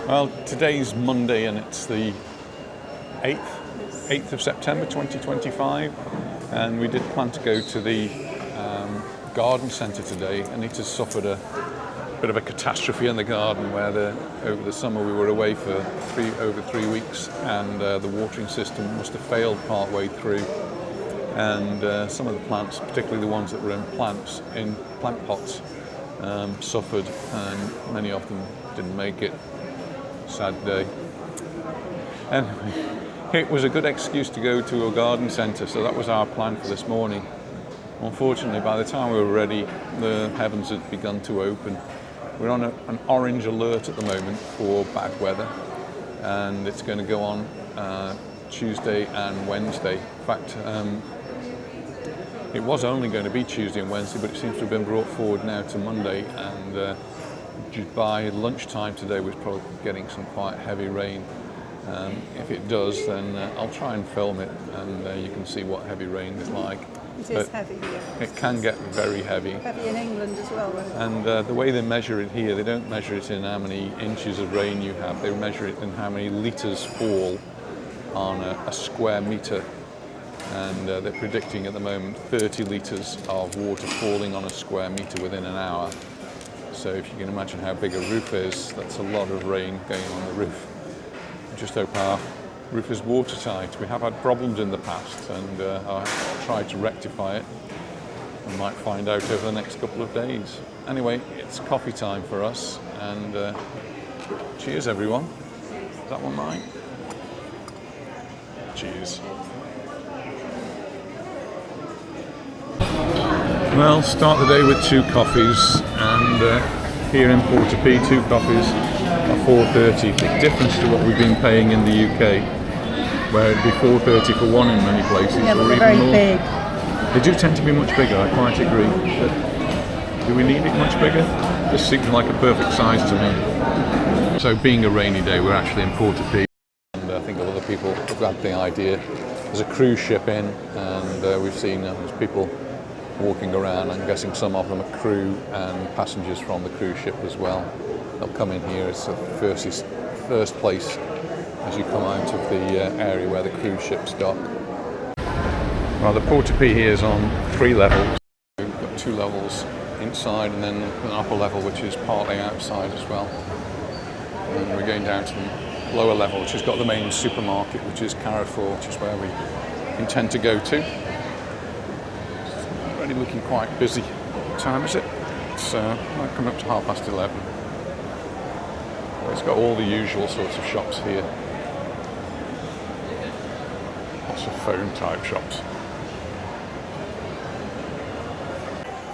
Well, today's Monday and it's the 8th of September 2025, and we did plan to go to the garden centre today. Anita suffered a bit of a catastrophe in the garden where over the summer we were away for over 3 weeks, and the watering system must have failed part way through, and some of the plants, particularly the ones that were in plant pots, suffered, and many of them didn't make it. Sad day. Anyway, it was a good excuse to go to a garden centre, so that was our plan for this morning. Unfortunately, by the time we were ready, the heavens had begun to open. We're on an orange alert at the moment for bad weather, and it's going to go on Tuesday and Wednesday. In fact, it was only going to be Tuesday and Wednesday, but it seems to have been brought forward now to Monday, and by lunchtime today we're probably getting some quite heavy rain. If it does, then I'll try and film it, and you can see what heavy rain is like. It is heavy here. It can get very heavy. Heavy in England as well. And the way they measure it here, they don't measure it in how many inches of rain you have, they measure it in how many litres fall on a square metre. And they're predicting at the moment 30 litres of water falling on a square metre within an hour. So if you can imagine how big a roof is, that's a lot of rain going on the roof. I just hope our roof is watertight. We have had problems in the past, and I've tried to rectify it. We might find out over the next couple of days. Anyway, it's coffee time for us, and cheers everyone. Is that one mine? Cheers. Well, start the day with 2 coffees, and here in Portopee, 2 coffees are £4.30. Big difference to what we've been paying in the UK, where it'd be £4.30 for one in many places, yeah, or even even very more. Big. They do tend to be much bigger, I quite agree. But do we need it much bigger? This seems like a perfect size to me. So being a rainy day, we're actually in Portopee, and I think a lot of people have got the idea. There's a cruise ship in, and we've seen there's people walking around. I'm guessing some of them are crew and passengers from the cruise ship as well. They'll come in here. It's the first place as you come out of the area where the cruise ships dock. Well, the Portopee here is on 3 levels. We've got 2 levels inside, and then an upper level which is partly outside as well. And we're going down to the lower level, which has got the main supermarket, which is Carrefour, which is where we intend to go to. Already looking quite busy. What time is it? It's coming up to 11:30. It's got all the usual sorts of shops here. Lots of phone type shops.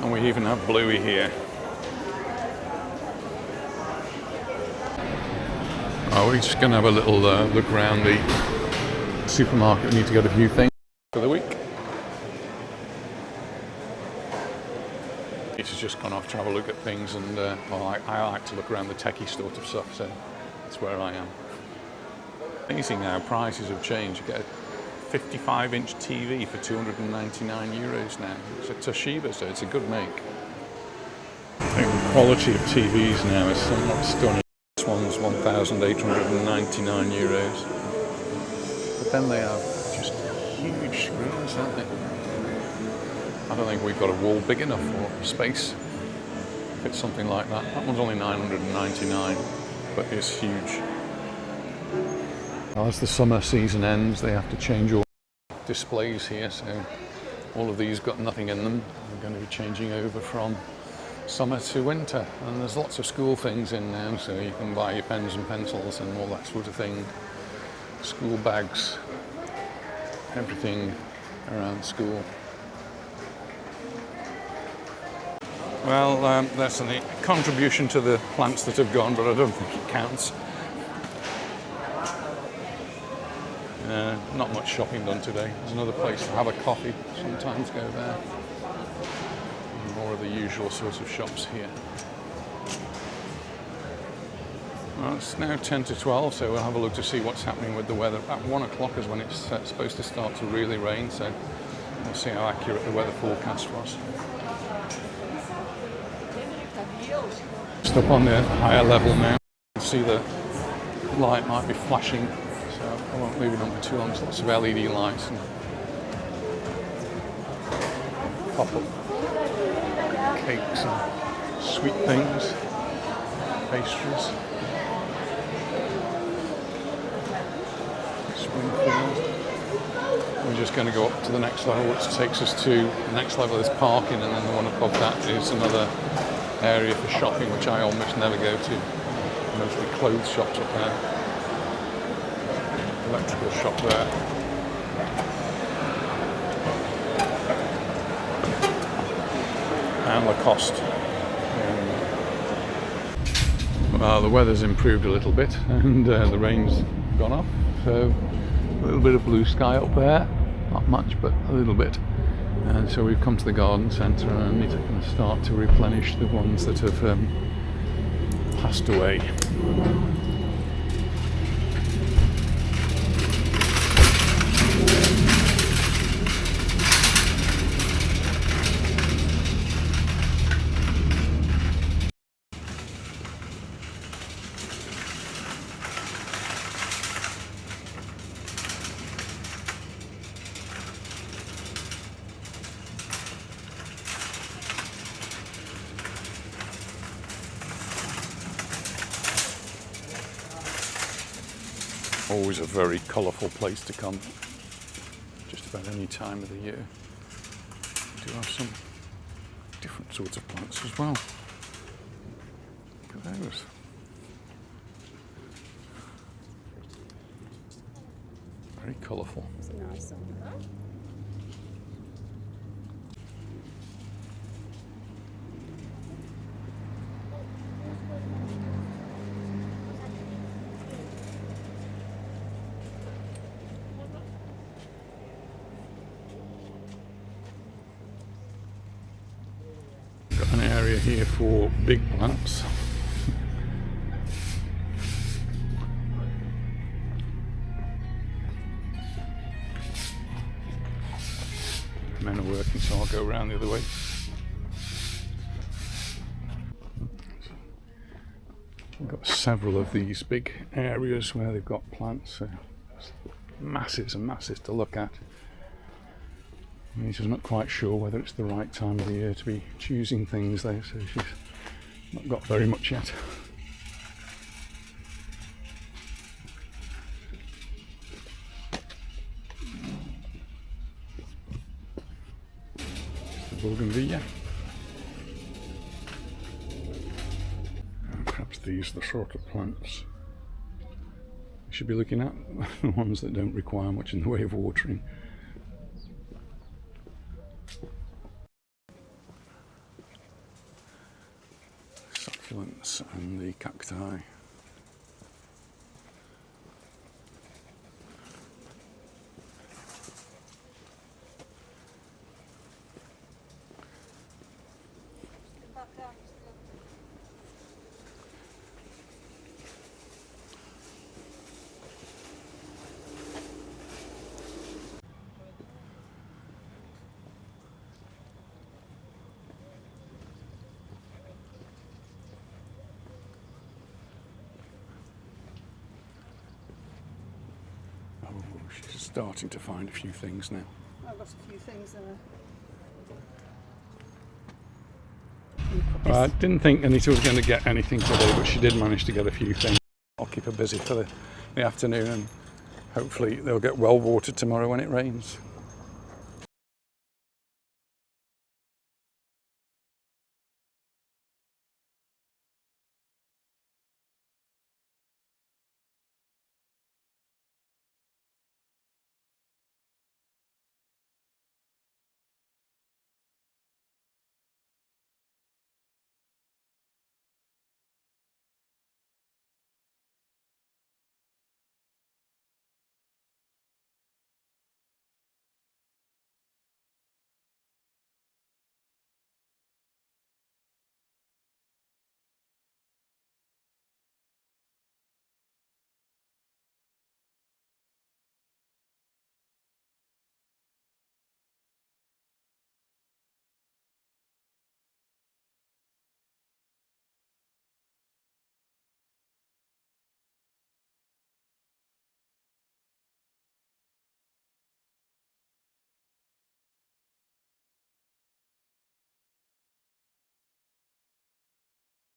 And we even have Bluey here. Oh, we're just going to have a little look around the supermarket. We need to get a few things for the week. She's just gone off to have a look at things, and well, I like to look around the techie sort of stuff, so that's where I am. Amazing how prices have changed. You get a 55-inch TV for €299 now. It's a Toshiba, so it's a good make. I think the quality of TVs now is somewhat stunning. This one's €1,899. But then they have just huge screens, don't they? I don't think we've got a wall big enough for space. If it's something like that. That one's only $999, but it's huge. As the summer season ends, they have to change all displays here, so all of these got nothing in them. We're going to be changing over from summer to winter, and there's lots of school things in now, so you can buy your pens and pencils and all that sort of thing. School bags, everything around school. Well, that's a contribution to the plants that have gone, but I don't think it counts. Not much shopping done today. There's another place to have a coffee. Sometimes go there. And more of the usual sorts of shops here. Well, it's now 10 to 12, so we'll have a look to see what's happening with the weather. At 1 o'clock is when it's supposed to start to really rain, so we'll see how accurate the weather forecast was. Just up on the higher level now, you can see the light might be flashing, so I won't leave it on for too long. There's lots of LED lights and pop-up cakes and sweet things, pastries, Springfield. We're just going to go up to the next level, which takes us to the next level is parking, and then the one above that is another area for shopping, which I almost never go to. Mostly clothes shops up there, electrical shop there. And Lacoste. Well, the weather's improved a little bit, and the rain's gone off, so a little bit of blue sky up there, not much but a little bit. And so we've come to the garden centre, and I need to kind of start to replenish the ones that have passed away. Always a very colourful place to come, just about any time of the year. We do have some different sorts of plants as well. Look at those. Very colourful. It's a nice one. Got an area here for big plants. Men are working, so I'll go around the other way. We've got several of these big areas where they've got plants, so masses and masses to look at. She's not quite sure whether it's the right time of the year to be choosing things there, so she's not got very much yet. Bougainvillea. And perhaps these are the sort of plants we should be looking at, the ones that don't require much in the way of watering. Succulents and the cacti. Oh, she's starting to find a few things now. I've got a few things there. I didn't think Anita was going to get anything today, but she did manage to get a few things. I'll keep her busy for the afternoon, and hopefully they'll get well watered tomorrow when it rains.